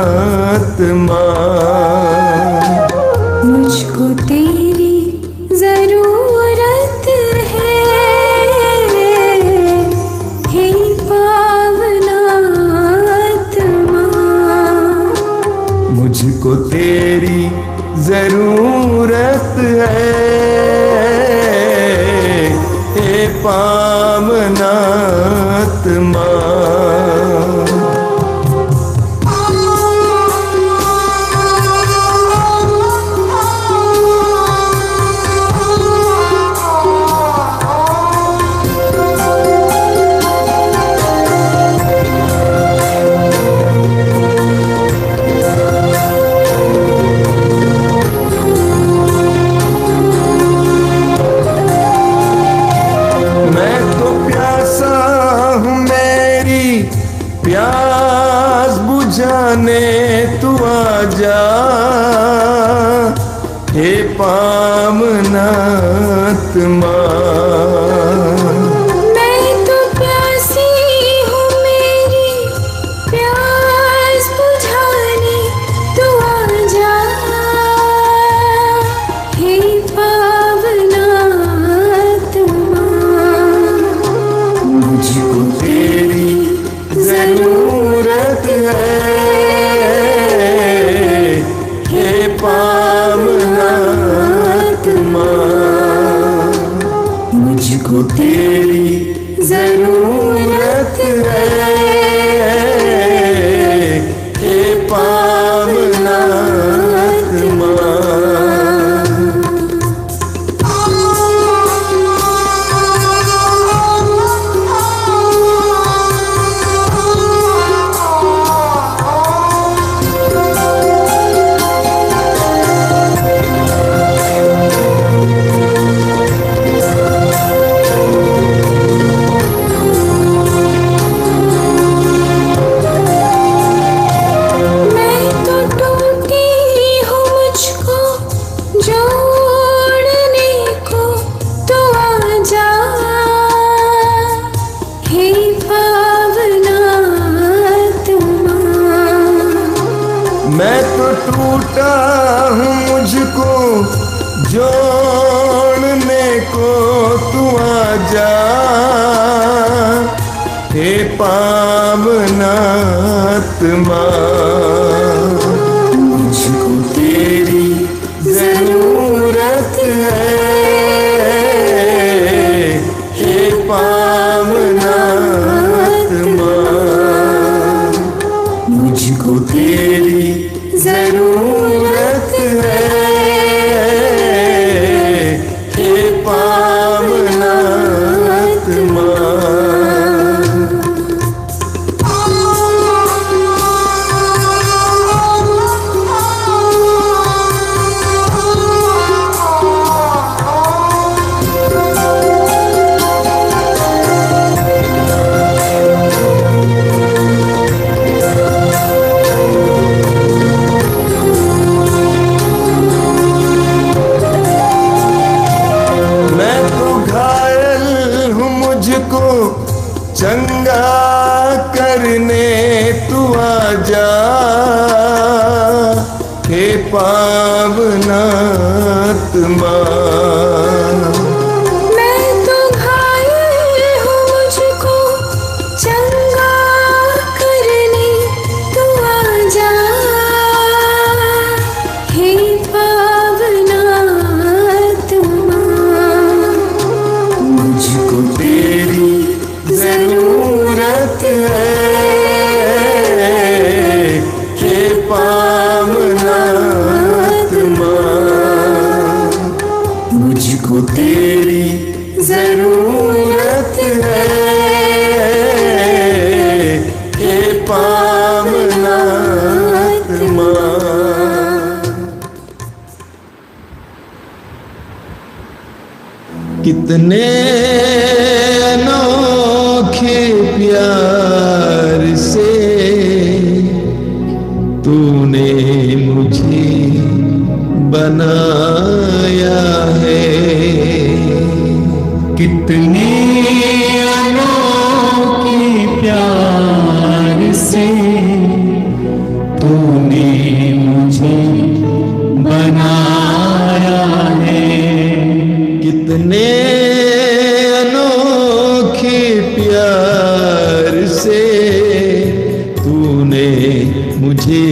आत्मा। मुझको तेरी जरूरत है, हे पावना आत्मा। मुझको तेरी जरूरत है, हे पावना आत्मा। प्यास बुझाने तू आजा, हे पावना आत्मा। मैं तो प्यासी हूँ, मेरी प्यास बुझाने तू आजा, हे पावना आत्मा। मुझको तेरी जरूरत है, हे पावना आत्मा। मुझको तेरी जरूरत है, हे पावना आत्मा। मैं तो टूटा हूँ, मुझको जोड़ने को तू आजा, हे पावना आत्मा। मुझको तेरी जरूरत है, हे पावना आत्मा। मुझको तेरी जरूरत है, हे पावना आत्मा। चंगा करने तू आजा, हे पावना आत्मा। मैं तो घायल हूँ, मुझको चंगा करने तू आजा, हे पावना आत्मा। मुझको तेरी जरूरत है, हे पावना आत्मा। मुझको तेरी जरूरत है, हे पावना आत्मा। कितने अनोखे प्यार से तूने मुझे बनाया है। कितने अनोखे प्यार से तू तूने मुझे बनाया है। कितने अनोखे प्यार से तूने मुझे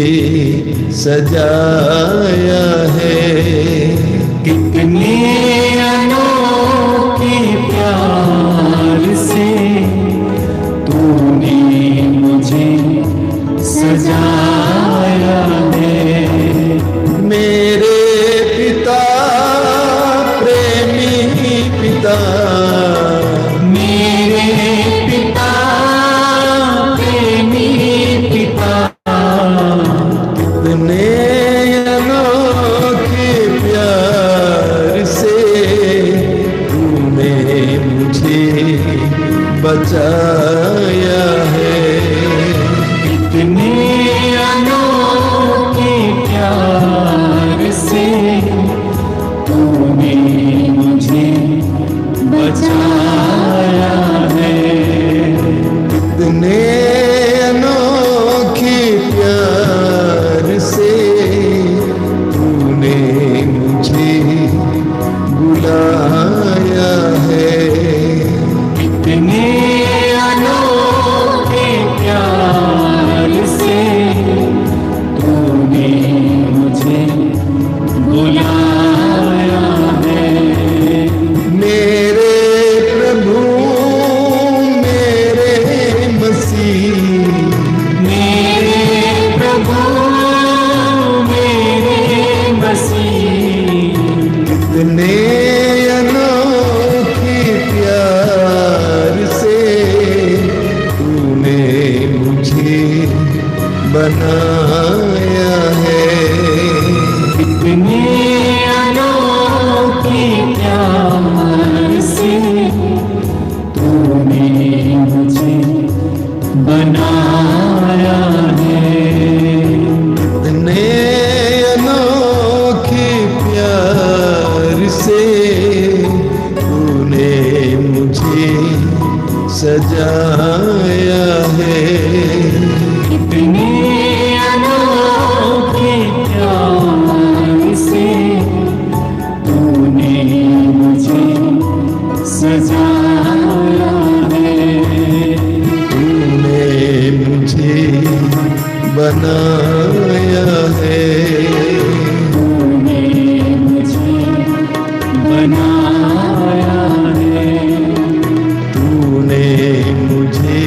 सजाया है। कितने अनोखे प्यार से तूने मुझे सजाया है। मेरे पिता प्रेमी पिता, मेरे पिता प्रेमी पिता, कितने अनोखे प्यार से तूने मुझे बचाया है। कितने अनोखे प्यार से तूने मुझे बचाया है। कितने अनोखे प्यार से तूने मुझे बुलाया है। कितने अनोखे प्यार से तूने मुझे बुलाया है। मेरे प्रभु मेरे मसीह, मेरे प्रभु मेरे मसीह, कितने अनोखे प्यार से तूने मुझे बनाया है। कितने अनोखे प्यार से तूने मुझे बनाया है। कितने अनोखे प्यार से तूने मुझे सजाया है। कितने अनोखे प्यार से तूने मुझे सजाया है। तूने मुझे बनाया है। तूने मुझे बनाया है। तूने मुझे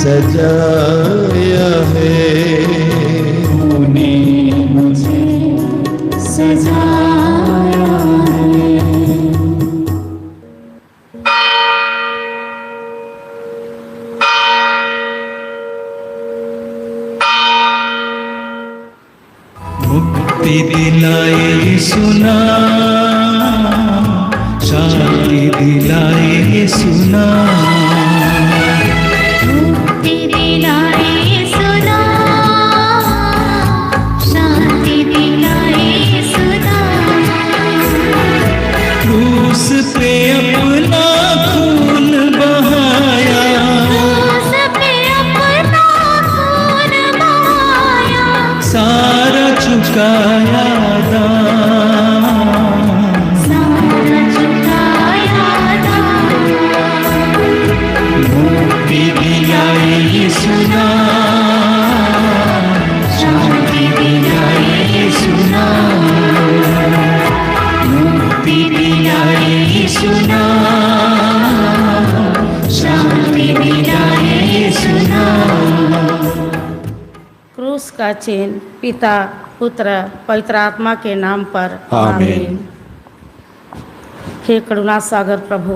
सजाया है। तूने मुझे सजाया है। मुक्ति दिलाए सुना, शांति दिलाए सुना, मुक्ति दिलाए सुना, शांति दिलाए सुना। क्रूस पे अपना खून बहाया, क्रूस पे अपना खून बहाया, सारा चुकाया दाम। सारा चुकाया दाम। मुक्ति दिलाए सुना, शांति दिलाए सुना, मुक्ति दिलाए सुना, शांति दिलाए सुना। क्रूस का चिन्ह पिता पुत्र पवित्र आत्मा के नाम पर आमीन। हे करुणा सागर प्रभु,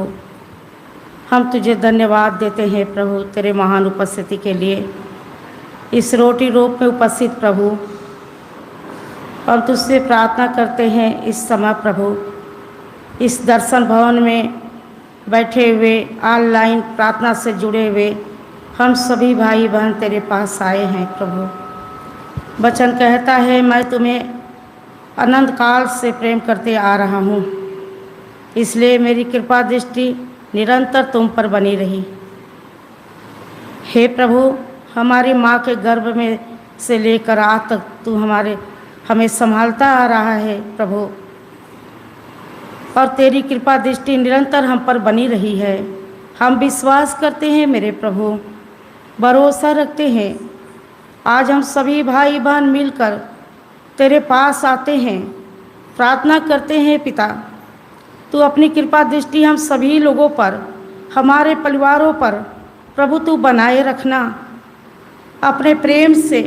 हम तुझे धन्यवाद देते हैं प्रभु तेरे महान उपस्थिति के लिए। इस रोटी रूप में उपस्थित प्रभु, हम तुझसे प्रार्थना करते हैं इस समय प्रभु, इस दर्शन भवन में बैठे हुए ऑनलाइन प्रार्थना से जुड़े हुए हम सभी भाई बहन तेरे पास आए हैं प्रभु। वचन कहता है मैं तुम्हें अनंत काल से प्रेम करते आ रहा हूँ, इसलिए मेरी कृपा दृष्टि निरंतर तुम पर बनी रही। हे प्रभु, हमारी माँ के गर्भ में से लेकर आज तक तू हमें संभालता आ रहा है प्रभु, और तेरी कृपा दृष्टि निरंतर हम पर बनी रही है। हम विश्वास करते हैं मेरे प्रभु, भरोसा रखते हैं। आज हम सभी भाई बहन मिलकर तेरे पास आते हैं, प्रार्थना करते हैं पिता, तू अपनी कृपा दृष्टि हम सभी लोगों पर, हमारे परिवारों पर प्रभु तू बनाए रखना। अपने प्रेम से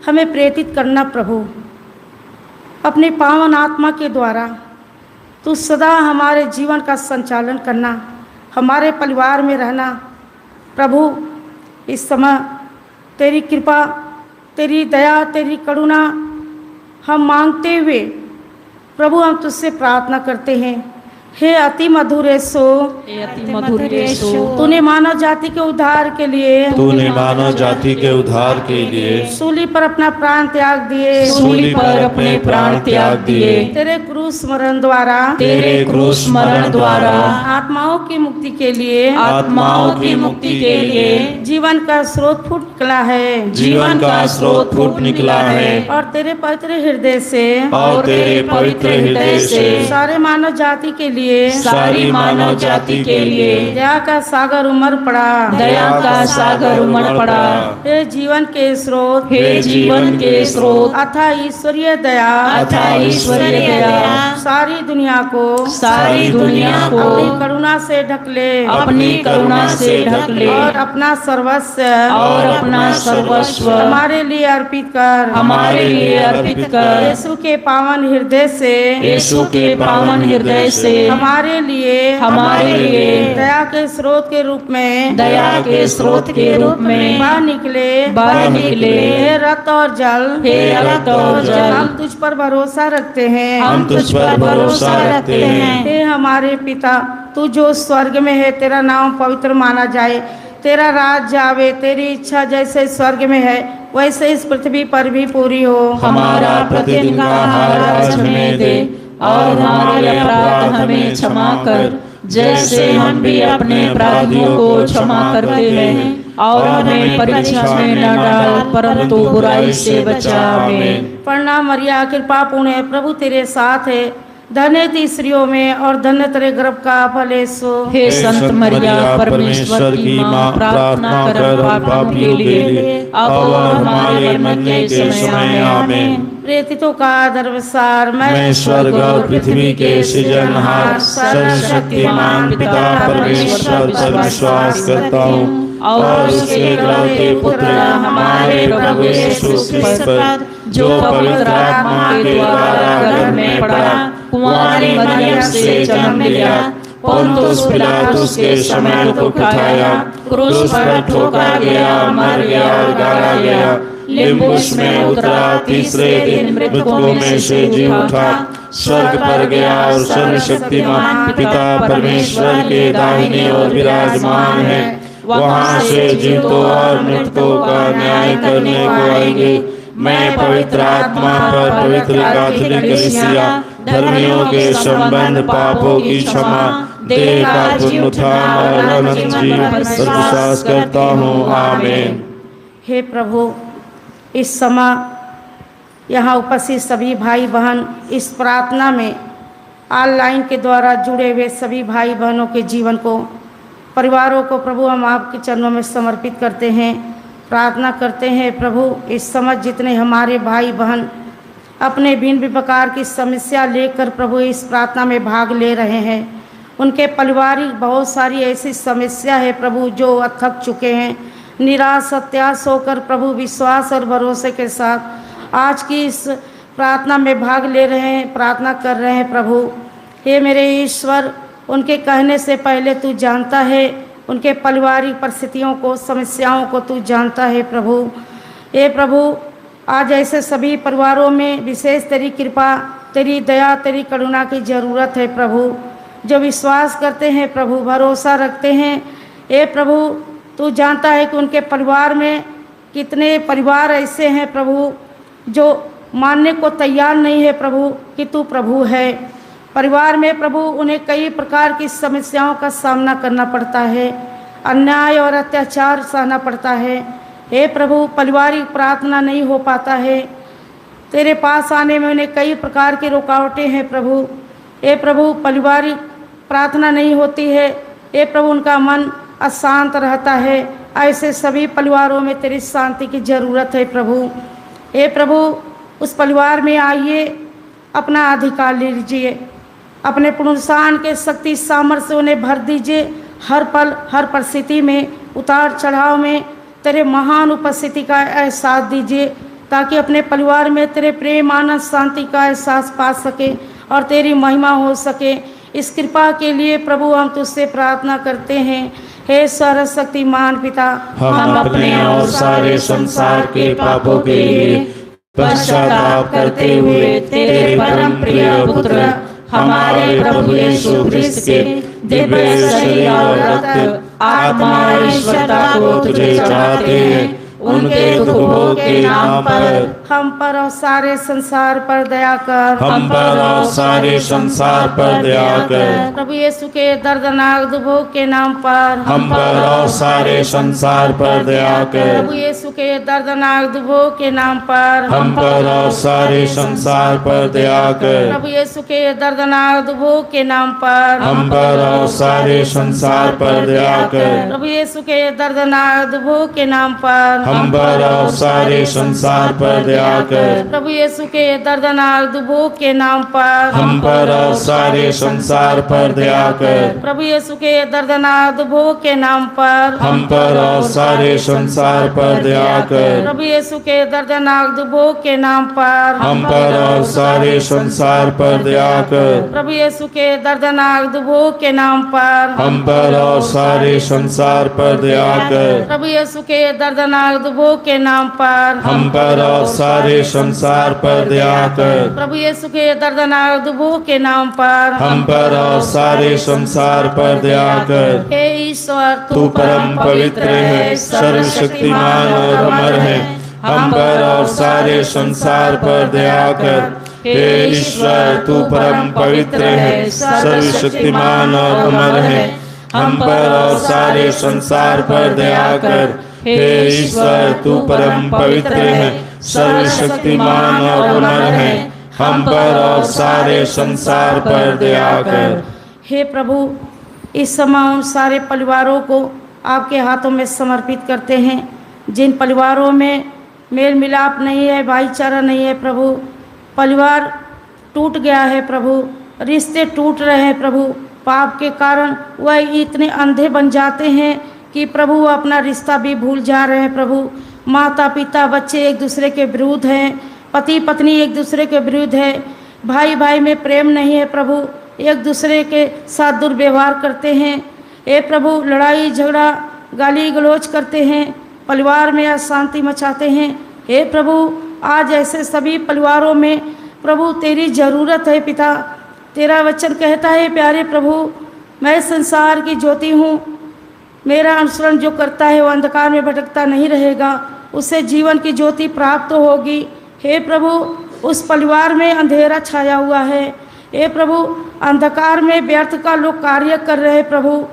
हमें प्रेरित करना प्रभु, अपने पावन आत्मा के द्वारा तू सदा हमारे जीवन का संचालन करना, हमारे परिवार में रहना प्रभु। इस समय तेरी कृपा, तेरी दया, तेरी करुणा हम मांगते हुए प्रभु हम तुझसे प्रार्थना करते हैं। हे अति मधुर यीशु, तूने मानव जाति के उद्धार के लिए, तूने मानव जाति के उद्धार के लिए सूली पर अपना प्राण त्याग दिए, सूली पर अपने प्राण त्याग दिए। तेरे क्रूस स्मरण द्वारा, तेरे क्रूस स्मरण द्वारा आत्माओं की मुक्ति के लिए, आत्माओं की मुक्ति के लिए जीवन का स्रोत फूट निकला है, जीवन का स्रोत फूट निकला है। और तेरे पवित्र हृदय से, और तेरे पवित्र हृदय से सारे मानव जाति के लिए, सारी मानव जाति के लिए दया का सागर उमड़ पड़ा, दया का सागर उमड़ पड़ा। हे जीवन के स्रोत, हे जीवन के स्रोत अथा ईश्वरीय दया, अथा ईश्वरीय दया सारी दुनिया को, सारी दुनिया को अपनी करुणा से ढक ले, अपनी करुणा से ढक ले, और अपना सर्वस्व, और अपना सर्वस्व हमारे लिए अर्पित कर, हमारे लिए अर्पित कर। यीशु के पावन हृदय से, यीशु के पावन हृदय से हमारे लिए, हमारे लिए दया के स्रोत के रूप में, दया के स्रोत के रूप में बाहर निकले, हे रक्त और जल, हे रक्त और जल हम तुझ पर भरोसा रखते हैं, हम तुझ पर भरोसा रखते हैं। हे हमारे पिता, तू जो स्वर्ग में है, तेरा नाम पवित्र माना जाए, तेरा राज आवे, तेरी इच्छा जैसे स्वर्ग में है वैसे इस पृथ्वी पर भी पूरी हो। हमारा प्रतिदिन का आहार आज हमें दे, और हमारे अपराध हमें क्षमा कर, जैसे हम भी अपने अपराधियों को क्षमा करते हैं, और हमें परीक्षा में न डाल, परंतु बुराई से बचा। आमीन। प्रणाम मरिया, कृपा पूर्ण है, प्रभु तेरे साथ है, धन्य थी स्त्रियों में और धन्य तेरे गर्भ का फल यीशु। हे संत मरिया, परमेश्वर की माँ, प्रार्थना कर पापियों के लिए, अब और हमारे मरने के समय। आमीन। प्रेरितों का दरबार, मैं स्वर्ग और पृथ्वी के सृजनहार सर्वशक्तिमान पिता परमेश्वर पर विश्वास करता हूँ, और उसके इकलौते पुत्र हमारे प्रभु यीशु क्रिस्त पर, जो पवित्र आत्मा के द्वारा गर्भ में पड़ा, कुंवारी मरियम से जन्म लिया, पोंतुस पिलातुस के समय दुख उठाया, क्रूस पर ठोका गया, मर गया और गाड़ा गया, लिम्बुस में उतरा, तीसरे दिन मृतकों में से जी उठा, स्वर्ग पर गया और सर्वशक्तिमान पिता परमेश्वर के दाहिने ओर विराजमान है, वहाँ से जीवों और मृतकों का न्याय करने को आएंगे। मैं पवित्र आत्मा पर, पवित्र कैथोलिक कलीसिया, धर्मियों के संबंध, पापों की क्षमा, देह का पुनरुत्थान और अनंत जीवन पर विश्वास करता हूँ। आमीन। हे प्रभु, इस समय यहाँ उपस्थित सभी भाई बहन इस प्रार्थना में ऑनलाइन के द्वारा जुड़े हुए सभी भाई बहनों के जीवन को, परिवारों को प्रभु हम आपके चरणों में समर्पित करते हैं, प्रार्थना करते हैं। प्रभु, इस समय जितने हमारे भाई बहन अपने भिन्न प्रकार की समस्या लेकर प्रभु इस प्रार्थना में भाग ले रहे हैं, उनके पारिवारिक बहुत सारी ऐसी समस्या है प्रभु जो थक चुके हैं, निराश हताश होकर प्रभु विश्वास और भरोसे के साथ आज की इस प्रार्थना में भाग ले रहे हैं, प्रार्थना कर रहे हैं। प्रभु हे मेरे ईश्वर, उनके कहने से पहले तू जानता है, उनके पारिवारिक परिस्थितियों को, समस्याओं को तू जानता है। प्रभु हे प्रभु, आज ऐसे सभी परिवारों में विशेष तेरी कृपा, तेरी दया, तेरी करुणा की ज़रूरत है प्रभु, जो विश्वास करते हैं प्रभु, भरोसा रखते हैं। हे प्रभु, तू जानता है कि उनके परिवार में कितने परिवार ऐसे हैं प्रभु जो मानने को तैयार नहीं है प्रभु कि तू प्रभु है। परिवार में प्रभु उन्हें कई प्रकार की समस्याओं का सामना करना पड़ता है, अन्याय और अत्याचार सहना पड़ता है। हे प्रभु, पारिवारिक प्रार्थना नहीं हो पाता है, तेरे पास आने में उन्हें कई प्रकार की रुकावटें हैं प्रभु। हे प्रभु, पारिवारिक प्रार्थना नहीं होती है, हे प्रभु, उनका मन अशांत रहता है। ऐसे सभी परिवारों में तेरी शांति की ज़रूरत है प्रभु। हे प्रभु, उस परिवार में आइए, अपना अधिकार ले लीजिए, अपने पुनरुत्थान के शक्ति सामर्थ्य से उन्हें भर दीजिए। हर पल, हर परिस्थिति में, उतार चढ़ाव में तेरे महान उपस्थिति का एहसास दीजिए, ताकि अपने परिवार में तेरे प्रेम, आनंद, शांति का एहसास पा सके और तेरी महिमा हो सके। इस कृपा के लिए प्रभु हम तुझसे प्रार्थना करते हैं। हे सर्वशक्तिमान पिता, हम अपने और सारे संसार के पापों के लिए पश्चाताप करते हुए तेरे परम प्रिय पुत्र हमारे प्रभु यीशु ख्रिस्त के दिव्य शरीर और रक्त, आत्मा और ईश्वरता को तुझे चाहते हैं। उनके दुख भोग के नाम पर हम पर और सारे संसार पर दया कर। हम पर और सारे संसार पर दया कर। प्रभु यीशु के दर्दनाक दुभोग के नाम पर हम पर और सारे संसार पर दया कर। प्रभु यीशु के दर्दनाक दुभोग के नाम पर हम पर और सारे संसार पर दया कर। प्रभु यीशु के दर्दनाक दुभोग के नाम पर हम पर और सारे संसार पर दया कर। प्रभु यीशु के दर्दनाक दुभोग के नाम पर हम पर और सारे संसार पर दया कर। प्रभु यीशु के दर्दनाक दुभोग के नाम पर हम पर और सारे संसार पर दया कर। प्रभु यीशु के दर्दनाक दुभोग के नाम पर हम पर और सारे संसार पर दया कर। प्रभु यीशु के दर्दनाक दुभोग के नाम पर हम पर और सारे संसार पर दया कर। प्रभु यीशु के दर्दनाक दुभोग के नाम पर हम पर और सारे संसार पर दया कर। प्रभु यीशु के दर्दनाक दुभोग के नाम पर हम पर और सारे संसार पर दया कर। प्रभु यीशु के दर्दनाक दुभोग के नाम पर हम पर और सारे संसार पर दया कर। हे ईश्वर, तू परम पवित्र है, सर्वशक्तिमान और अमर है। हम पर और सारे संसार पर दया कर। हे ईश्वर, तू परम पवित्र है, सर्वशक्तिमान और अमर है। हम पर और सारे संसार पर दया कर। हे ईश्वर, तू परम पवित्र है, सर्वशक्तिमान और अमर है। हम पर और सारे संसार पर दया कर। हे प्रभु, इस समय उन सारे परिवारों को आपके हाथों में समर्पित करते हैं जिन परिवारों में मेल मिलाप नहीं है, भाईचारा नहीं है प्रभु। परिवार टूट गया है प्रभु, रिश्ते टूट रहे हैं प्रभु। पाप के कारण वह इतने अंधे बन जाते हैं कि प्रभु अपना रिश्ता भी भूल जा रहे हैं प्रभु। माता पिता बच्चे एक दूसरे के विरुद्ध हैं, पति पत्नी एक दूसरे के विरुद्ध है, भाई भाई में प्रेम नहीं है प्रभु, एक दूसरे के साथ दुर्व्यवहार करते हैं। हे प्रभु, लड़ाई झगड़ा गाली गलौज करते हैं, परिवार में अशांति मचाते हैं। हे प्रभु, आज ऐसे सभी परिवारों में प्रभु तेरी ज़रूरत है पिता। तेरा वचन कहता है प्यारे प्रभु, मैं संसार की ज्योति हूँ, मेरा अनुसरण जो करता है वो अंधकार में भटकता नहीं रहेगा, उसे जीवन की ज्योति प्राप्त होगी। हे प्रभु, उस परिवार में अंधेरा छाया हुआ है। हे प्रभु, अंधकार में व्यर्थ का लोग कार्य कर रहे हैं प्रभु,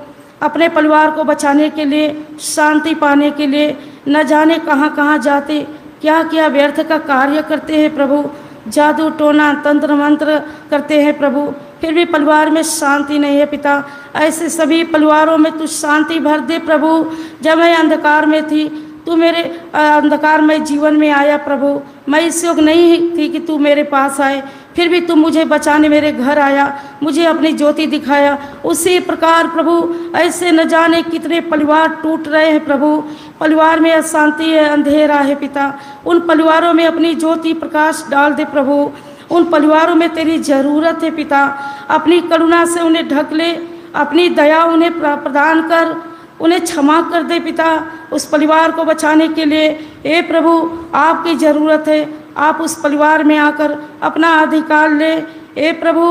अपने परिवार को बचाने के लिए, शांति पाने के लिए न जाने कहाँ कहाँ जाते, क्या क्या व्यर्थ का कार्य करते हैं प्रभु। जादू टोना तंत्र मंत्र करते हैं प्रभु, फिर भी परिवार में शांति नहीं है पिता। ऐसे सभी परिवारों में तू शांति भर दे प्रभु। जब मैं अंधकार में थी, तू मेरे अंधकार में जीवन में आया प्रभु। मैं इस योग्य नहीं थी कि तू मेरे पास आए, फिर भी तू मुझे बचाने मेरे घर आया, मुझे अपनी ज्योति दिखाया। उसी प्रकार प्रभु ऐसे न जाने कितने परिवार टूट रहे हैं प्रभु। परिवार में अशांति है, अंधेरा है पिता। उन परिवारों में अपनी ज्योति प्रकाश डाल दे प्रभु। उन परिवारों में तेरी ज़रूरत है पिता। अपनी करुणा से उन्हें ढक ले, अपनी दया उन्हें प्रदान कर, उन्हें क्षमा कर दे पिता। उस परिवार को बचाने के लिए हे प्रभु आपकी ज़रूरत है। आप उस परिवार में आकर अपना अधिकार ले। हे प्रभु,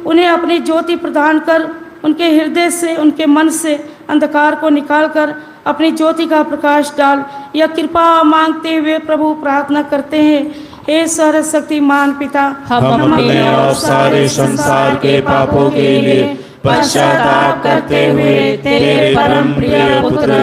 उन्हें अपनी ज्योति प्रदान कर, उनके हृदय से, उनके मन से अंधकार को निकाल कर अपनी ज्योति का प्रकाश डाल। यह कृपा मांगते हुए प्रभु प्रार्थना करते हैं। हे सर्वशक्तिमान पिता, हम अपने और सारे संसार के पापों के लिए पश्चाताप करते हुए तेरे परम प्रिय पुत्र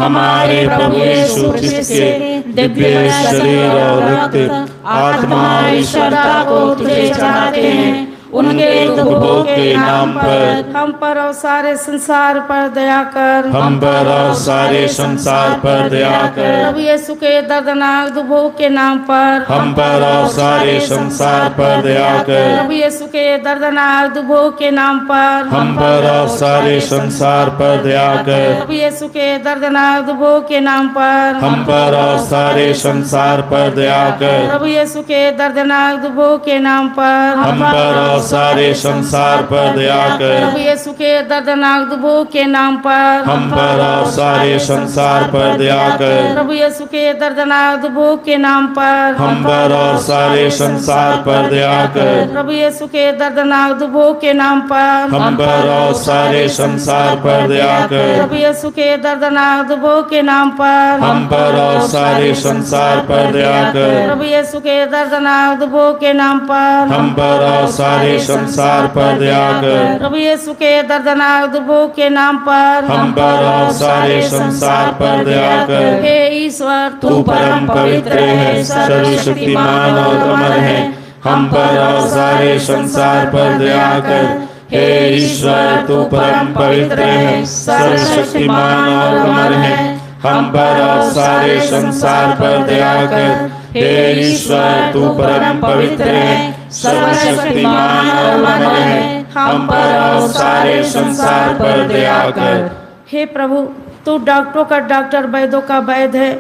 हमारे प्रभु यीशु ख्रिस्त के दिव्य शरीर और रक्त आत्मा और ईश्वरता को तुझे चढ़ाते हैं। उनके उपभोग के नाम पर हम पर और सारे संसार पर दया कर। हम पर और सारे संसार पर दया कर। प्रभु यीशु के दर्दनाक उपभोग के नाम पर हम पर और सारे संसार पर दया कर। प्रभु यीशु के दर्दनाक उपभोग के नाम पर हम पर और सारे संसार पर दया कर। प्रभु यीशु के दर्दनाक उपभोग के नाम पर हम पर और सारे संसार पर दया कर। प्रभु यीशु के दर्दनाक उपभोग के नाम पर हम पर और सारे संसार पर दया कर। प्रभु यीशु के दर्दनाक उपभोग के नाम पर हम पर और सारे संसार पर दया कर। प्रभु यीशु के दर्दनाक उपभोग के नाम पर हम पर और सारे संसार पर दया कर। प्रभु यीशु के दर्दनाक उपभोग के नाम पर हम पर और सारे संसार पर दया कर। प्रभु यीशु के दर्दनाक उपभोग के नाम पर हम पर और सारे संसार पर दया कर। प्रभु यीशु के दर्दनाक उपभोग के नाम पर हम पर और सारे संसार पर दया कर। प्रभु यीशु के दर्दनाक उपभोग के नाम पर हम पर और सारे संसार पर दया कर। हे ईश्वर तू परम पवित्र है, सर्वशक्तिमान और अमर है। हम पर और सारे संसार पर दया कर। हे ईश्वर तू परम पवित्र है, सर्वशक्तिमान और अमर है। हम पर और सारे संसार पर दया कर। हे ईश्वर तू परम पवित्र है, सर्वशक्तिमान और अमर है। हम पर और सारे संसार पर दया कर। हे प्रभु तू डॉक्टरों का डॉक्टर, वैद्यों का वैद्य है।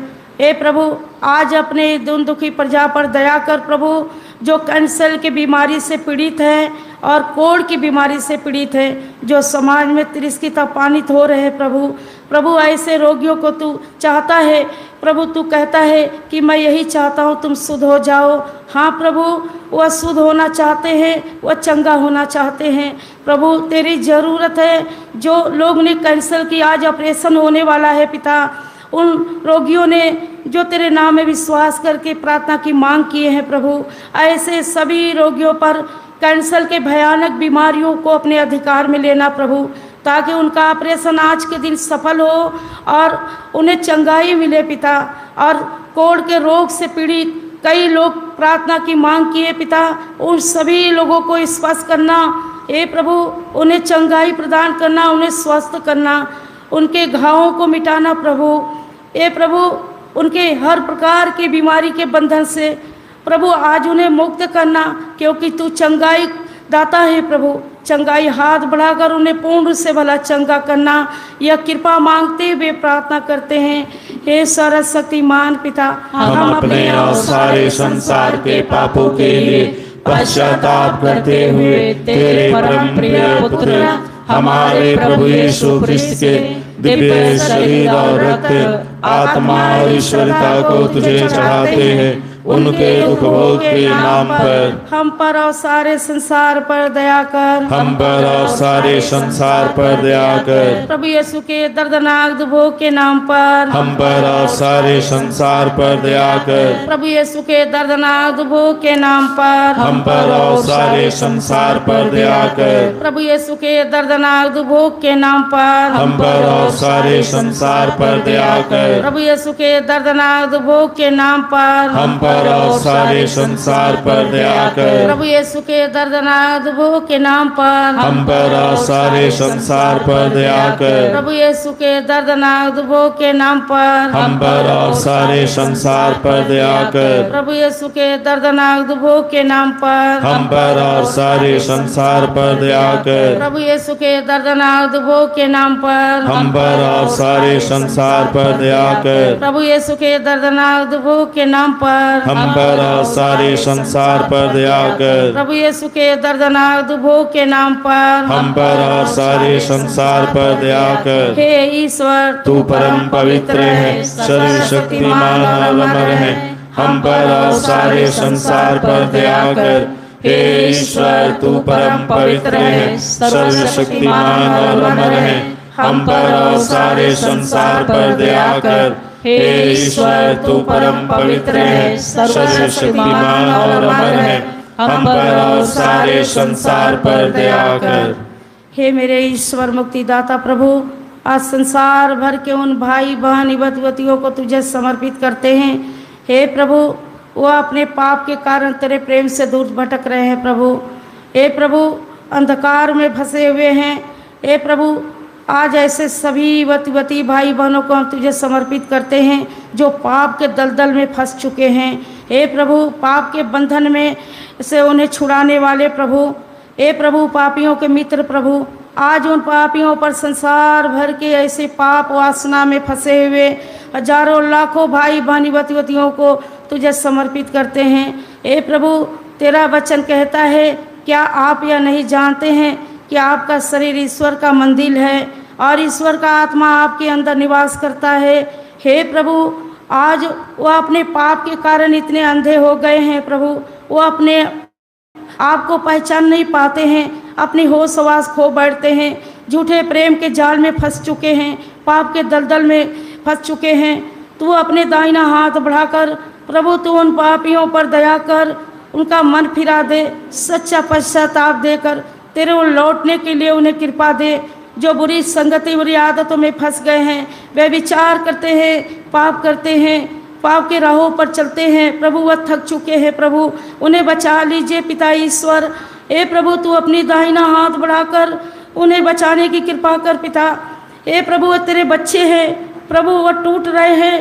हे प्रभु आज अपने दीन दुखी प्रजा पर दया कर प्रभु, जो कैंसर की बीमारी से पीड़ित है और कोढ़ की बीमारी से पीड़ित है, जो समाज में तिरस्कृत अपमानित हो रहे हैं प्रभु। प्रभु ऐसे रोगियों को तू चाहता है प्रभु, तू कहता है कि मैं यही चाहता हूँ तुम शुद्ध हो जाओ। हाँ प्रभु वह शुद्ध होना चाहते हैं, वह चंगा होना चाहते हैं प्रभु। तेरी ज़रूरत है। जो लोग ने कैंसर की आज ऑपरेशन होने वाला है पिता, उन रोगियों ने जो तेरे नाम में विश्वास करके प्रार्थना की मांग किए हैं प्रभु, ऐसे सभी रोगियों पर कैंसर के भयानक बीमारियों को अपने अधिकार में लेना प्रभु, ताकि उनका ऑपरेशन आज के दिन सफल हो और उन्हें चंगाई मिले पिता। और कोढ़ के रोग से पीड़ित कई लोग प्रार्थना की मांग किए पिता, उन सभी लोगों को स्पर्श करना हे प्रभु, उन्हें चंगाई प्रदान करना, उन्हें स्वस्थ करना, उनके घावों को मिटाना प्रभु। हे प्रभु उनके हर प्रकार की बीमारी के बंधन से प्रभु आज उन्हें मुक्त करना, क्योंकि तू चंगाई दाता है प्रभु। चंगाई हाथ बढ़ाकर उन्हें पूर्ण रूप से भला चंगा करना, यह कृपा मांगते हुए प्रार्थना करते हैं। हे सर्वशक्तिमान पिता, हम अपने और सारे संसार के पापों के लिए पश्चाताप करते हुए तेरे परम प्रिय पुत्र हमारे प्रभु यीशु ख्रिस्त के दिव्य शरीर और रक्त आत्मा और ईश्वरता को तुझे चढ़ाते हैं। उनके उपभोग के नाम पर हम पर और सारे संसार पर दया कर। हम पर और सारे संसार पर दया कर। प्रभु यीशु के दर्दनाक उपभोग के नाम पर हम पर और सारे संसार पर दया कर। प्रभु यीशु के दर्दनाक उपभोग के नाम पर हम पर और सारे संसार पर दया कर। प्रभु यीशु के दर्दनाक उपभोग के नाम पर हम पर और सारे संसार पर दया कर। प्रभु यीशु के दर्दनाक उपभोग के नाम पर हम पर और सारे संसार पर दया कर। प्रभु यीशु के दर्दनाक उपभोग के नाम पर हम पर और सारे संसार पर दया कर। प्रभु यीशु के दर्दनाक उपभोग के नाम पर हम पर और सारे संसार पर दया कर। प्रभु यीशु के दर्दनाक उपभोग के नाम पर हम पर और सारे संसार पर दया कर। प्रभु यीशु के दर्दनाक उपभोग के नाम पर हम पर और सारे संसार पर दया कर। प्रभु यीशु के दर्दनाक उपभोग के नाम पर हम पर और सारे संसार पर दया कर। प्रभु यीशु के दर्दनाक उपभोग के नाम पर हम पर और सारे संसार पर दया कर। हे ईश्वर तू परम पवित्र है, सर्वशक्तिमान और अमर है। हम पर और सारे संसार पर दया कर। हे ईश्वर तू परम पवित्र है, सर्वशक्तिमान और अमर है। हम पर और सारे संसार पर दया कर। हे ईश्वर तू परम पवित्र है, सर्वशक्तिमान और अमर है। हम पर और सारे संसार पर दया कर। हे मेरे ईश्वर मुक्तिदाता प्रभु, आज संसार भर के उन भाई बहन युवतियों को तुझे समर्पित करते हैं। हे प्रभु, वो अपने पाप के कारण तेरे प्रेम से दूर भटक रहे हैं प्रभु। हे प्रभु, अंधकार में फंसे हुए हैं। हे प्रभु, आज ऐसे सभी युवती भाई बहनों को हम तुझे समर्पित करते हैं जो पाप के दलदल में फंस चुके हैं। हे प्रभु, पाप के बंधन में से उन्हें छुड़ाने वाले प्रभु। हे प्रभु, पापियों के मित्र प्रभु, आज उन पापियों पर संसार भर के ऐसे पाप वासना में फंसे हुए हजारों लाखों भाई बहन युवतियों को तुझे समर्पित करते हैं। हे प्रभु, तेरा वचन कहता है, क्या आप यह नहीं जानते हैं कि आपका शरीर ईश्वर का मंदिर है और ईश्वर का आत्मा आपके अंदर निवास करता है। हे प्रभु, आज वो अपने पाप के कारण इतने अंधे हो गए हैं प्रभु, वो अपने आप को पहचान नहीं पाते हैं, अपनी होश हवास खो बैठते हैं, झूठे प्रेम के जाल में फंस चुके हैं, पाप के दलदल में फंस चुके हैं। तू अपने दाहिना हाथ बढ़ाकर प्रभु, तू उन पापियों पर दया कर, उनका मन फिरा दे, सच्चा पश्चाताप देकर तेरे ओर लौटने के लिए उन्हें कृपा दे। जो बुरी संगति बुरी आदतों में फंस गए हैं, वे विचार करते हैं, पाप करते हैं, पाप के राहों पर चलते हैं प्रभु, वह थक चुके हैं प्रभु, उन्हें बचा लीजिए पिता ईश्वर। हे प्रभु, तू अपनी दाहिना हाथ बढ़ाकर उन्हें बचाने की कृपा कर पिता। हे प्रभु, वह तेरे बच्चे हैं प्रभु, वह टूट रहे हैं,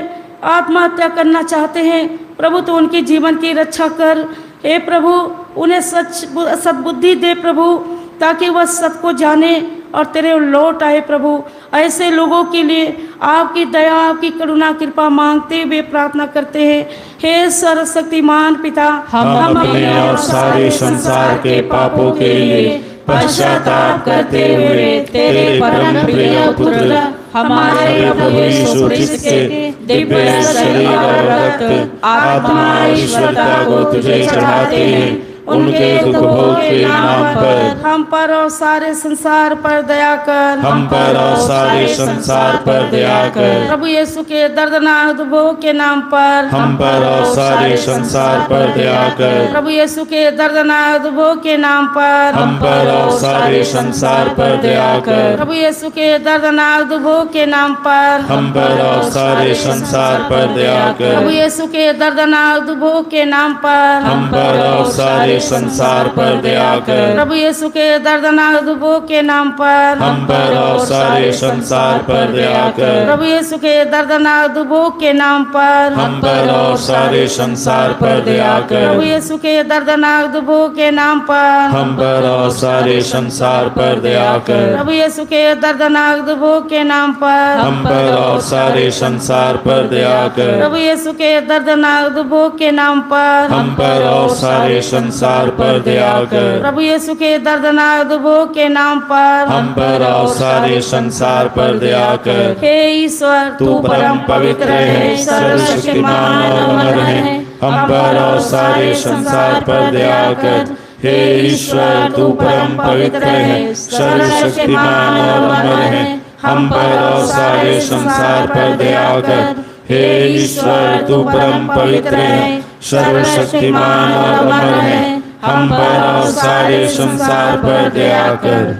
आत्महत्या करना चाहते हैं प्रभु, तो उनके जीवन की रक्षा कर। हे प्रभु, उन्हें सद्बुद्धि दे प्रभु, ताकि वह सत्य को जाने और तेरे लौट आए प्रभु। ऐसे लोगों के लिए आपकी दया आपकी करुणा कृपा मांगते हुए प्रार्थना करते हैं। हे सर्वशक्तिमान पिता, हम अपने और सारे संसार के पापों के लिए पश्चाताप करते हुए तेरे परम प्रिय पुत्र हमारे प्रभु यीशु क्रिस्त के दिव्य शरीर और रक्त आत्मा ईश्वरता को तुझे चढ़ाते हैं। उनके दुख भोग के नाम पर हम पर और सारे संसार पर दया कर, हम पर और सारे संसार पर दया कर। प्रभु यीशु के दर्दनाक भोग के नाम पर हम पर और सारे संसार पर दया कर। प्रभु यीशु के दर्दनाक भोग के नाम पर हम पर और सारे संसार पर दया कर। प्रभु यीशु के दर्दनाक भोग के नाम पर हम पर और सारे संसार पर दया कर। प्रभु यीशु के दर्दनाक भोग के नाम पर हम पर और सारे संसार पर दया कर। प्रभु यीशु के दर्दनाक भोग के नाम पर हम पर और सारे संसार पर दया कर। प्रभु यीशु के दर्दनाक भोग के नाम पर हम पर और सारे संसार पर दया कर। प्रभु यीशु के दर्दनाक भोग के नाम पर हम पर और सारे संसार पर दया कर। प्रभु यीशु के दर्दनाक भोग के नाम पर हम पर और सारे संसार पर दया कर। प्रभु यीशु के दर्दनाक भोग के नाम पर हम पर और सारे संसार पर दया कर। प्रभु यीशु के दर्दनाक भोग के नाम पर हम पर और सारे संसार पर दया कर। हे ईश्वर, तू परम पवित्र है, सर्वशक्तिमान और अमर है। हम पर और सारे संसार पर दया कर। हे ईश्वर, तू परम पवित्र है, सर्वशक्तिमान और अमर है। हम पर और सारे संसार पर दया कर। हे ईश्वर, तू परम पवित्र है, सर्वशक्तिमान और अमर है। हम पर और सारे संसार पर दया कर।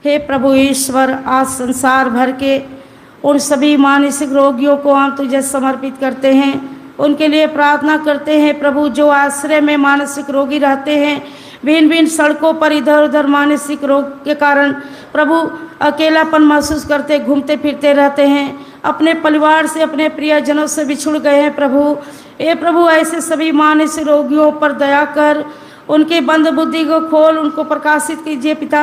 हे प्रभु ईश्वर, आज संसार भर के उन सभी मानसिक रोगियों को हम तुझे समर्पित करते हैं, उनके लिए प्रार्थना करते हैं प्रभु, जो आश्रय में मानसिक रोगी रहते हैं, भिन्न भिन्न सड़कों पर इधर उधर मानसिक रोग के कारण प्रभु अकेलापन महसूस करते घूमते फिरते रहते हैं, अपने परिवार से अपने प्रियजनों से बिछुड़ गए हैं प्रभु। हे प्रभु, ऐसे सभी मानसिक रोगियों पर दया कर, उनके बंद बुद्धि को खोल, उनको प्रकाशित कीजिए पिता।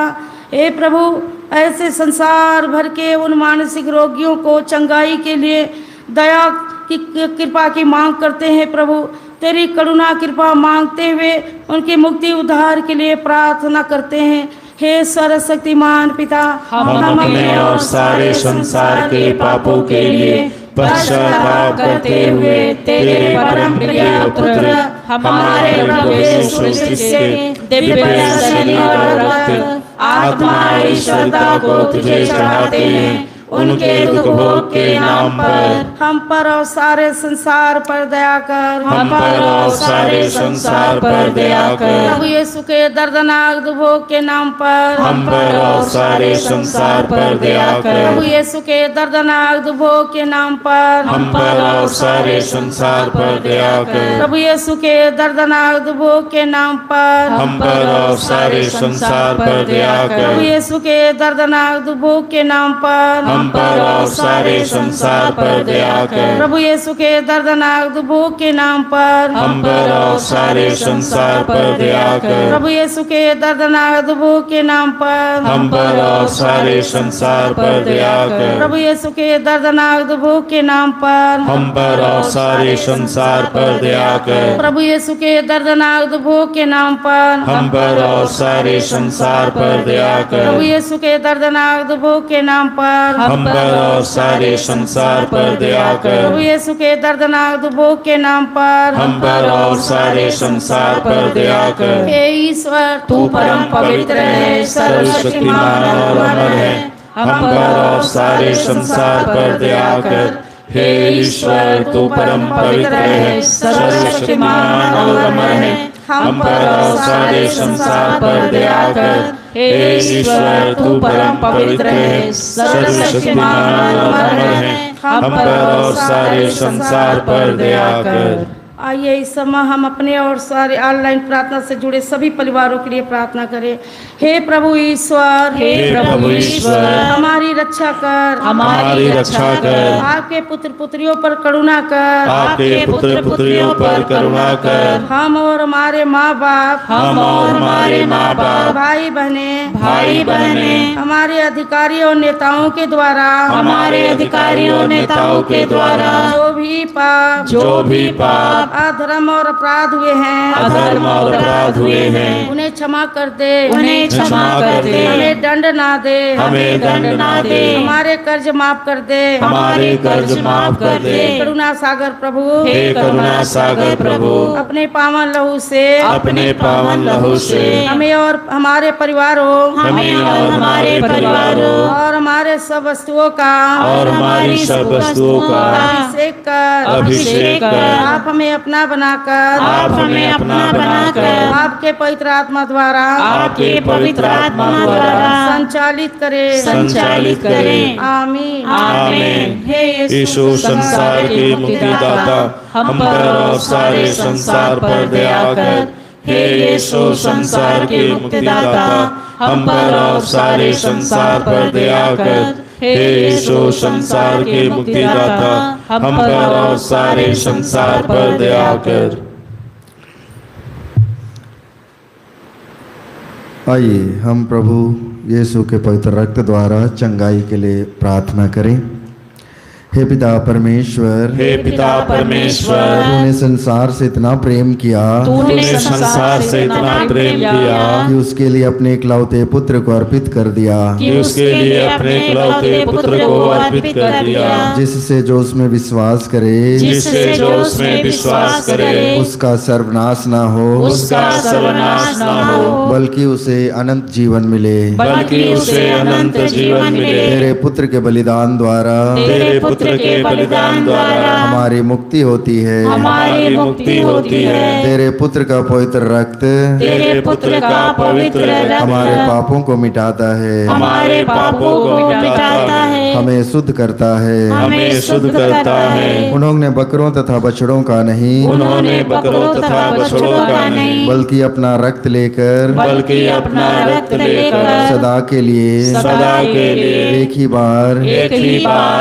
हे प्रभु, ऐसे संसार भर के उन मानसिक रोगियों को चंगाई के लिए दया की कृपा की मांग करते हैं प्रभु, तेरी करुणा कृपा मांगते हुए उनकी मुक्ति उद्धार के लिए प्रार्थना करते हैं। हे सर्वशक्तिमान पिता, हम अपने और सारे संसार के पापों के लिए पश्चाताप करते हुए तेरे परम प्रिय पुत्र हमारे प्रभु यीशु क्रिस्त के दिव्य शरीर और रक्त आत्मा ईश्वरता को तुझे चढ़ाते हैं। उनके दुख भोग के नाम पर हम पर और सारे संसार पर दया कर। हम पर और सारे संसार पर दया कर। प्रभु यीशु के दर्दनाक दुख भोग के नाम पर हम पर और सारे संसार पर दया कर। प्रभु यीशु के दर्दनाक दुख भोग के नाम पर हम पर और सारे संसार पर दया कर। प्रभु यीशु के दर्दनाक दुख भोग के नाम पर हम पर और सारे संसार पर दया प्रभु कर। यीशु के दर्दनाक दुख भोग के नाम पर हम पर और सारे संसार पर दया कर। प्रभु यीशु के दर्दनाक दुख भोग के नाम पर हम पर और सारे संसार पर दया कर। प्रभु यीशु के दर्दनाक दुख भोग के नाम पर हम पर और सारे संसार पर दया कर। प्रभु यीशु के दर्दनाक दुख भोग के नाम पर हम पर और सारे संसार पर दया कर। प्रभु यीशु के दर्दनाक दुख भोग के नाम पर हम पर और सारे संसार पर दया कर। प्रभु यीशु के दर्दनाक दुख भोग के नाम पर हम पर और सारे संसार पर दया कर। प्रभु यीशु के दर्दनाक दुख भोग के नाम पर हम पर और सारे संसार पर दया कर। हे ईश्वर, तू परम पवित्र है, सर्वशक्तिमान और अमर है। हम पर और सारे संसार पर दया कर। हे ईश्वर, तू परम पवित्र है, सर्वशक्तिमान और अमर है। हम पर और सारे संसार पर दया कर। हे ईश्वर, तू परम पवित्र है, सर्वशक्तिमान और अमर है। हम पर और सारे संसार पर दया कर। आइए इस समय हम अपने और सारे ऑनलाइन प्रार्थना से जुड़े सभी परिवारों के लिए प्रार्थना करें। हे प्रभु ईश्वर, हे प्रभु ईश्वर, हमारी रक्षा कर, हमारी रक्षा कर। आपके पुत्र पुत्रियों पर करुणा कर, आपके पुत्र पुत्रियों पर करुणा कर। हम और हमारे माँ बाप, हम और हमारे माँ बाप, भाई बहने, भाई बहने, हमारे अधिकारियों और नेताओं के द्वारा, हमारे अधिकारियों और नेताओं के द्वारा जो भी पाप अधर्म और अपराध हुए हैं, अधर्म और अपराध हुए हैं, उन्हें क्षमा कर दे, उन्हें क्षमा कर दे। हमें दंड ना दे, हमें दंड ना दे। हमारे कर्ज माफ कर दे, हमारे कर्ज माफ कर दे। करुणा सागर प्रभु, हे करुणा सागर प्रभु, अपने पावन लहू से, अपने पावन लहू से हमें और हमारे परिवारों, हमें और हमारे परिवारों और हमारे सब वस्तुओं का, और हमारी सब वस्तुओं का अभिषेक कर। आप हमें अपना बनाकर, आप हमें अपना बनाकर आपके पवित्र आत्मा द्वारा, आपके पवित्र आत्मा द्वारा संचालित करें। आमीन। आमीन। हे यीशु संसार के मुक्तिदाता, हम पर और सारे संसार पर दया कर। हे यीशु संसार के मुक्तिदाता, हम पर और सारे संसार पर दया कर। हे यीशु संसार के मुक्तिदाता, हम पर और सारे संसार पर दया कर। आइए हम प्रभु यीशु के पवित्र रक्त द्वारा चंगाई के लिए प्रार्थना करें। हे पिता परमेश्वर, हे पिता परमेश्वर, तूने संसार से इतना प्रेम किया, तूने संसार से इतना प्रेम किया कि उसके लिए अपने इकलौते पुत्र को अर्पित कर दिया, कि उसके लिए अपने इकलौते पुत्र को अर्पित कर दिया, जिससे जो उसमें विश्वास करे, जिससे जो उसमें विश्वास करे उसका सर्वनाश ना हो, उसका सर्वनाश न हो, बल्कि उसे अनंत जीवन मिले। बल्कि उसे अनंत जीवन मिले। तेरे पुत्र के बलिदान द्वारा तेरे पुत्र के बलिदान द्वारा हमारी मुक्ति होती है, हमारी मुक्ति होती है। तेरे पुत्र का पवित्र रक्त तेरे पुत्र का पवित्र रक्त हमारे पापों को मिटाता है, हमारे पापों को मिटाता है, हमें शुद्ध करता है, हमें शुद्ध करता है। उन्होंने बकरों तथा बछड़ों का नहीं, उन्होंने बकरों तथा बछड़ों का नहीं, बल्कि अपना रक्त लेकर बल्कि अपना रक्त लेकर सदा के लिए एक ही बार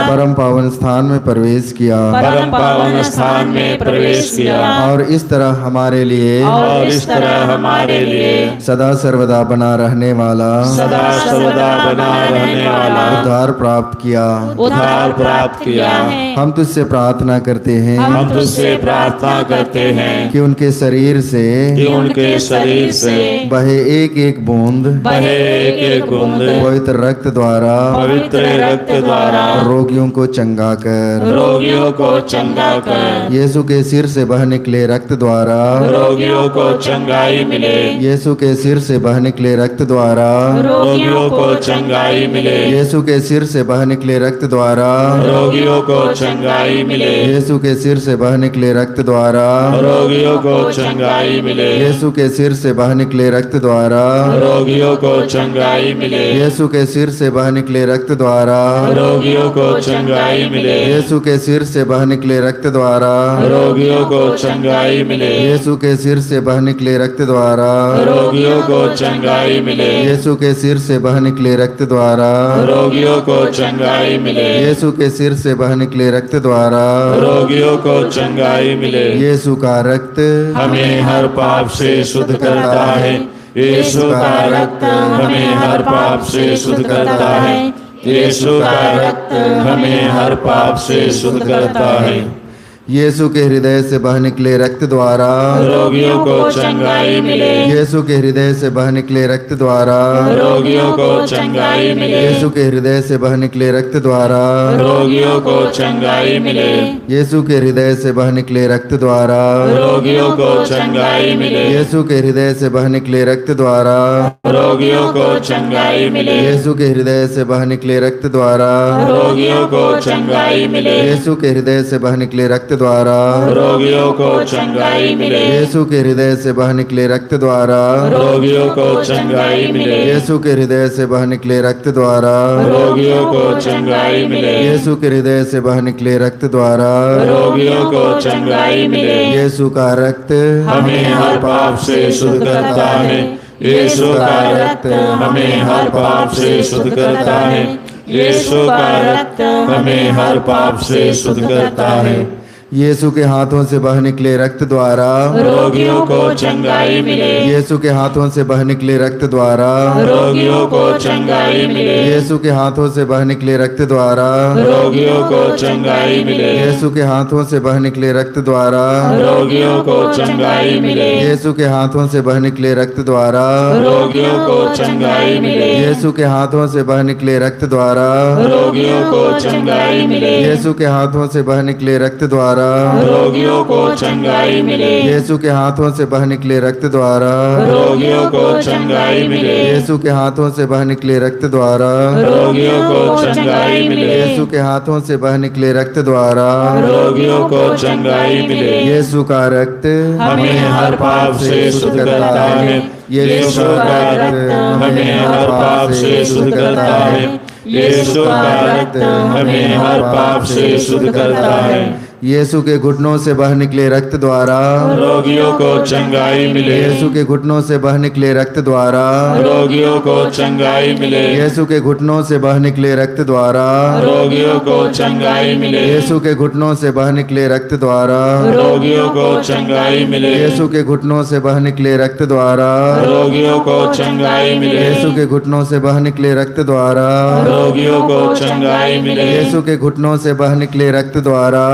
परम पावन स्थान में प्रवेश किया, परम पावन स्थान में प्रवेश किया, और इस तरह हमारे लिए और इस तरह हमारे लिए सदा सर्वदा बना रहने वाला सदा सर्वदा बना रहने वाला उद्धार प्राप्त किया। उद्धार प्राप्त किया। हम तुझसे प्रार्थना करते हैं हम तुझसे प्रार्थना करते हैं कि उनके शरीर से कि उनके शरीर से बहे एक एक बूंद बहे एक एक बूंद पवित्र रक्त द्वारा पवित्र रक्त द्वारा रोगियों को चंगाई चंगाकर, रोगियों को चंगा कर। यीशु के सिर से बह निकले रक्त द्वारा, रोगियों को चंगाई मिले। यीशु के सिर से बह निकले रक्त द्वारा, रोगियों को चंगाई मिले। यीशु के सिर से बह निकले रक्त द्वारा, रोगियों को चंगाई मिले। यीशु के सिर से बह निकले रक्त द्वारा, रोगियों को चंगाई मिले। यीशु के सिर से बह निकले रक्त द्वारा, रोगियों को चंगाई मिले। यीशु के सिर से बह निकले रक्त द्वारा, रोगियों को चंगाई मिले। यीशु के सिर से बह निकले रक्त द्वारा, रोगियों को चंगाई मिले। यीशु के सिर से बह निकले रक्त द्वारा, रोगियों को चंगाई मिले। यीशु के सिर से बह निकले रक्त द्वारा, रोगियों को चंगाई मिले। यीशु के सिर से बह निकले रक्त द्वारा, रोगियों को चंगाई मिले। यीशु का रक्त हमें हर पाप से शुद्ध करता है। यीशु का रक्त हमें हर पाप से शुद्ध करता है। यीशु का रक्त हमें हर पाप से शुद्ध करता है। यीशु के हृदय से बह निकले रक्त द्वारा, रोगियों को चंगाई मिले। यीशु के हृदय से बह निकले रक्त द्वारा, रोगियों को चंगाई मिले। यीशु के हृदय से बह निकले रक्त द्वारा, रोगियों को चंगाई मिले। यीशु के हृदय से बह निकले रक्त द्वारा, रोगियों को चंगाई मिले। यीशु के हृदय से बह निकले रक्त द्वारा, रोगियों को चंगाई मिले। यीशु के हृदय से बह निकले रक्त द्वारा, रोगियों को चंगाई मिले। यीशु के हृदय से बह निकले रक्त द्वारा, रोगियों को चंगाई मिले। यीशु के हृदय से बह निकले रक्त द्वारा, रोगियों को चंगाई मिले। यीशु के हृदय से बह निकले रक्त द्वारा, रोगियों को चंगाई मिले। यीशु के हृदय से बह निकले रक्त द्वारा, रोगियों को चंगाई मिले। यीशु का रक्त हमें हर पाप से शुद्ध करता है। यीशु का रक्त हमें हर पाप से शुद्ध करता है। यीशु का रक्त हमें हर पाप से शुद्ध करता है। यीशु के हाथों से बह निकले रक्त द्वारा, रोगियों को चंगाई मिले। यीशु के हाथों से बह निकले रक्त द्वारा, रोगियों को चंगाई मिले। यीशु के हाथों से बह निकले रक्त द्वारा, रोगियों को चंगाई मिले। यीशु के हाथों से बह निकले रक्त द्वारा, रोगियों को चंगाई मिले। यीशु के हाथों से बह निकले रक्त द्वारा, रोगियों को चंगाई मिले। यीशु के हाथों से बह निकले रक्त द्वारा, रोगियों को चंगाई मिले। यीशु के हाथों से बह निकले रक्त द्वारा, रोगियों को चंगाई मिले। यीशु के हाथों से बह निकले रक्त द्वारा, रोगियों को चंगाई मिले। यीशु के हाथों से बह निकले रक्त द्वारा, रोगियों को चंगाई मिले। यीशु के हाथों से बह निकले रक्त द्वारा, रोगियों को चंगाई मिले। यीशु का रक्त हमें हर पाप से शुद्ध करता है। यीशु का रक्त हमें हर पाप से शुद्ध करता है। यीशु का रक्त हमें हर पाप से शुद्ध करता है। यीशु के घुटनों से बह निकले रक्त द्वारा, रोगियों को चंगाई मिले। यीशु के घुटनों से बह निकले रक्त द्वारा, रोगियों को चंगाई मिले। यीशु के घुटनों से बह निकले रक्त द्वारा, रोगियों को चंगाई मिले। यीशु के घुटनों से बह निकले रक्त द्वारा, रोगियों को चंगाई मिले। यीशु के घुटनों से बह निकले रक्त द्वारा, रोगियों को चंगाई मिले। यीशु के घुटनों से बह निकले रक्त द्वारा, रोगियों को चंगाई मिले। यीशु के घुटनों से बह निकले रक्त द्वारा,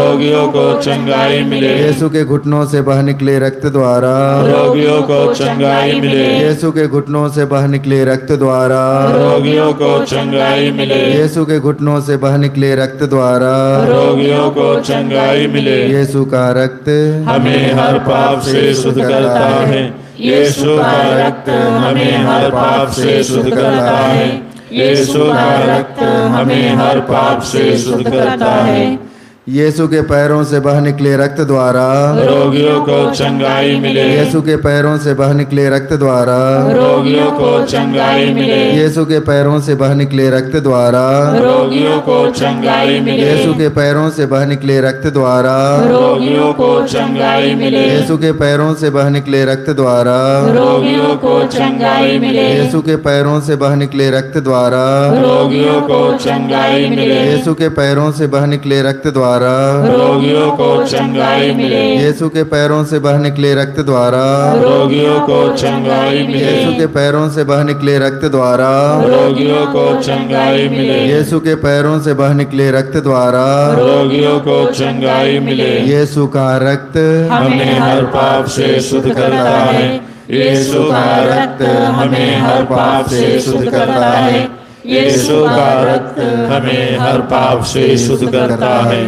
रोगियों को चंगाई मिले। यीशु के घुटनों से बह निकले रक्त द्वारा, रोगियों को चंगाई मिले। यीशु के घुटनों से बह निकले रक्त द्वारा, रोगियों को चंगाई मिले। यीशु के घुटनों से बह निकले रक्त द्वारा, रोगियों को चंगाई मिले। यीशु का रक्त हमें हर पाप से शुद्ध करता है। यीशु का रक्त हमें हर पाप से शुद्ध करता है। यीशु का रक्त हमें हर पाप से शुद्ध करता है। यीशु के पैरों से बह निकले रक्त द्वारा, रोगियों को चंगाई मिले। यीशु के पैरों से बह निकले रक्त द्वारा, रोगियों को चंगाई मिले। यीशु के पैरों से बह निकले रक्त द्वारा, रोगियों को चंगाई मिले। यीशु के पैरों से बह निकले रक्त द्वारा, रोगियों को चंगाई मिले। यीशु के पैरों से बह निकले रक्त द्वारा, रोगियों को चंगाई मिले। यीशु के पैरों से बह निकले रक्त द्वारा, रोगियों को चंगाई मिले। यीशु के पैरों से बह निकले रक्त द्वारा, रोगियों को चंगाई मिले। यीशु के पैरों से बह निकले रक्त द्वारा, रोगियों को चंगाई मिले। यीशु के पैरों से बह निकले रक्त द्वारा, रोगियों को चंगाई मिले। यीशु के पैरों से बह निकले रक्त द्वारा, रोगियों को चंगाई मिले। यीशु का रक्त हमें हर पाप से शुद्ध करता है। यीशु का रक्त हमें हर पाप से शुद्ध करता है। यीशु का रक्त हमें हर पाप से शुद्ध करता है।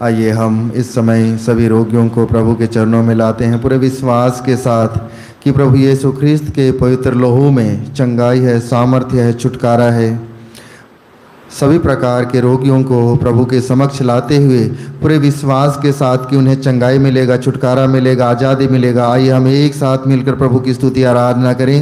आइए हम इस समय सभी रोगियों को प्रभु के चरणों में लाते हैं पूरे विश्वास के साथ कि प्रभु यीशु ख्रिस्त के पवित्र लहू में चंगाई है, सामर्थ्य है, छुटकारा है। सभी प्रकार के रोगियों को प्रभु के समक्ष लाते हुए पूरे विश्वास के साथ कि उन्हें चंगाई मिलेगा, छुटकारा मिलेगा, आज़ादी मिलेगा। आइए हम एक साथ मिलकर प्रभु की स्तुति आराधना करें।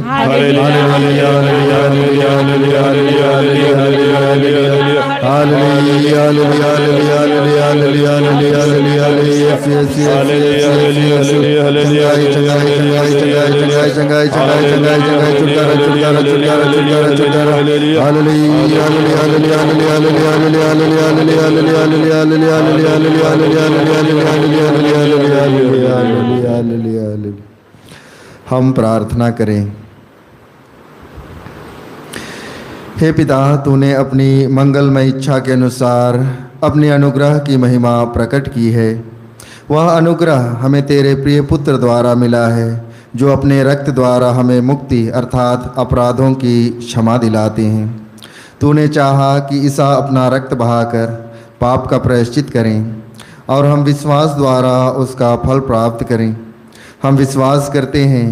हम प्रार्थना करें। हे पिता, तूने अपनी मंगलमय इच्छा के अनुसार अपने अनुग्रह की महिमा प्रकट की है। वह अनुग्रह हमें तेरे प्रिय पुत्र द्वारा मिला है, जो अपने रक्त द्वारा हमें मुक्ति अर्थात अपराधों की क्षमा दिलाते हैं। तूने चाहा कि ईसा अपना रक्त बहाकर पाप का प्रायश्चित करें और हम विश्वास द्वारा उसका फल प्राप्त करें। हम विश्वास करते हैं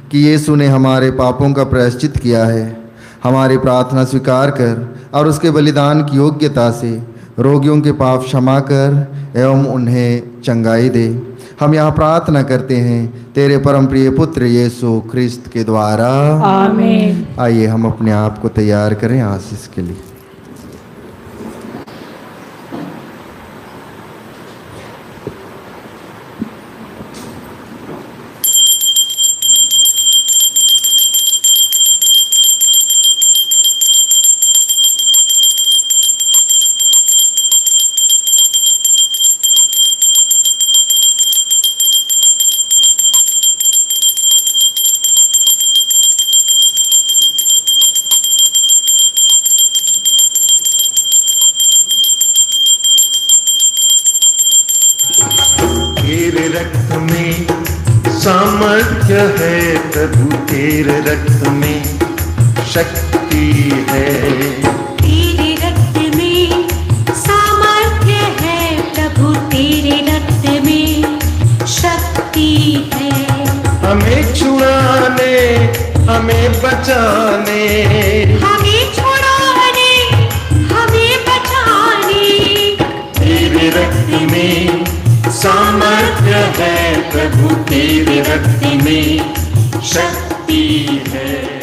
कि यीशु ने हमारे पापों का प्रायश्चित किया है। हमारी प्रार्थना स्वीकार कर और उसके बलिदान की योग्यता से रोगियों के पाप क्षमा कर एवं उन्हें चंगाई दे। हम यहाँ प्रार्थना करते हैं तेरे परम प्रिय पुत्र यीशु ख्रिस्त के द्वारा, आमीन। आइए हम अपने आप को तैयार करें आशीष के लिए। तेरे रक्त में सामर्थ्य है प्रभु, तेरे रक्त में शक्ति है। तेरे रक्त में सामर्थ्य है प्रभु, तेरे रक्त में शक्ति है। हमें छुड़ाने, हमें बचाने, हमें छुड़ाने, हमें बचाने। तेरे रक्त में सामर्थ्य है प्रभु, तेरे रक्त में शक्ति है।